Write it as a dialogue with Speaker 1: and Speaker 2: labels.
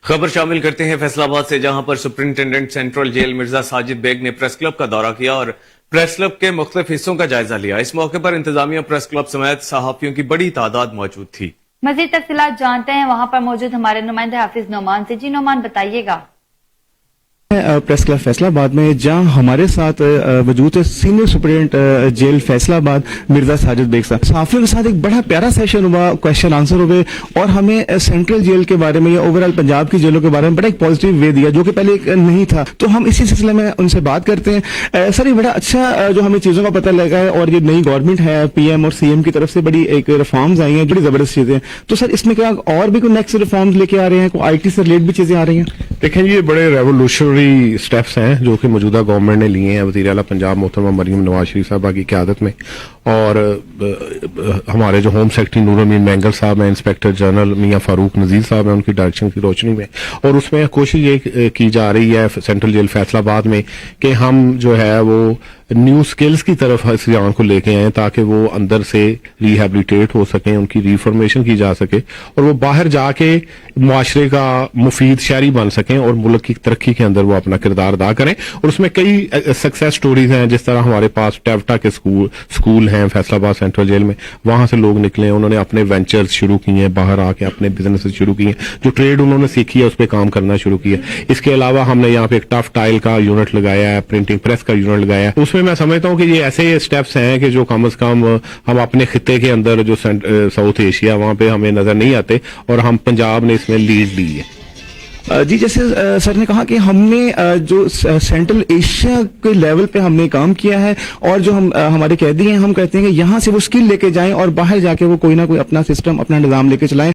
Speaker 1: خبر شامل کرتے ہیں فیصل آباد سے، جہاں پر superintendent central jail Mirza Sajid Baig نے پریس کلب کا دورہ کیا اور پریس کلب کے مختلف حصوں کا جائزہ لیا۔ اس موقع پر انتظامیہ پریس کلب سمیت صحافیوں کی بڑی تعداد موجود تھی۔
Speaker 2: مزید تفصیلات جانتے ہیں وہاں پر موجود ہمارے نمائندہ حافظ نعمان سے۔ جی نعمان، بتائیے گا۔
Speaker 3: پریس کلب فیصل آباد میں جہاں ہمارے ساتھ وجود ہے سینئر سپرنٹینڈنٹ جیل فیصل آباد مرزا ساجد بیگ صاحب۔ صحافیوں کے ساتھ ایک بڑا پیارا سیشن ہوا، کویشچن آنسر ہوئے اور ہمیں سینٹرل جیل کے بارے میں یا اوور آل پنجاب کی جیلوں کے بارے میں بڑا ایک پازیٹیو وے دیا جو کہ پہلے نہیں تھا، تو ہم اسی سلسلے میں ان سے بات کرتے ہیں۔ سر، یہ بڑا اچھا جو ہمیں چیزوں کا پتہ لگا ہے اور یہ نئی گورنمنٹ ہے پی ایم اور سی ایم کی طرف سے بڑی ایک ریفارمز آئی ہیں، بڑی زبردست چیزیں، تو سر اس میں کیا اور بھی کوئی نیکسٹ ریفارمز لے کے آ رہے ہیں؟ کوئی آئی ٹی سے ریلیٹ بھی چیزیں آ رہی ہیں؟
Speaker 4: دیکھیں جی، یہ بڑے ریولوشنری اسٹیپس ہیں جو کہ موجودہ گورنمنٹ نے لیے ہیں وزیر اعلیٰ پنجاب محترمہ مریم نواز شریف صاحبہ کی قیادت میں، اور ہمارے جو ہوم سیکرٹری نور امین مینگل صاحب ہیں، انسپیکٹر جنرل میاں فاروق نذیر صاحب ہیں، ان کی ڈائریکشن کی روشنی میں، اور اس میں کوشش یہ کی جا رہی ہے سینٹرل جیل فیصل آباد میں کہ ہم جو ہے وہ نیو سکلز کی طرف اس جان کو لے کے آئیں تاکہ وہ اندر سے ریہیبلیٹیٹ ہو سکیں، ان کی ریفارمیشن کی جا سکے اور وہ باہر جا کے معاشرے کا مفید شہری بن سکیں اور ملک کی ترقی کے اندر وہ اپنا کردار ادا کریں۔ اور اس میں کئی سکسیس سٹوریز ہیں، جس طرح ہمارے پاس ٹیوٹا کے سکول ہیں فیصل آباد سینٹرل جیل میں، وہاں سے لوگ نکلے، انہوں نے اپنے وینچرز شروع کیے ہیں، باہر آ کے اپنے بزنس شروع کیے ہیں، جو ٹریڈ انہوں نے سیکھی ہے اس پہ کام کرنا شروع کیا۔ اس کے علاوہ ہم نے یہاں پہ ایک ٹف ٹائل کا یونٹ لگایا ہے، پرنٹنگ پریس کا یونٹ لگایا ہے۔ اس میں سمجھتا ہوں کہ یہ ایسے اسٹیپس ہیں کہ جو کم از کم ہم اپنے خطے کے اندر جو ساؤتھ ایشیا وہاں پہ ہمیں نظر نہیں آتے، اور ہم پنجاب نے اس میں لیڈ لی ہے۔
Speaker 3: جی، جیسے سر نے کہا کہ ہم نے جو سینٹرل ایشیا کے لیول پہ ہم نے کام کیا ہے، اور جو ہمارے قیدی ہیں ہم کہتے ہیں کہ یہاں سے وہ اسکل لے کے جائیں اور باہر جا کے وہ کوئی نہ کوئی اپنا سسٹم، اپنا نظام لے کے چلائیں۔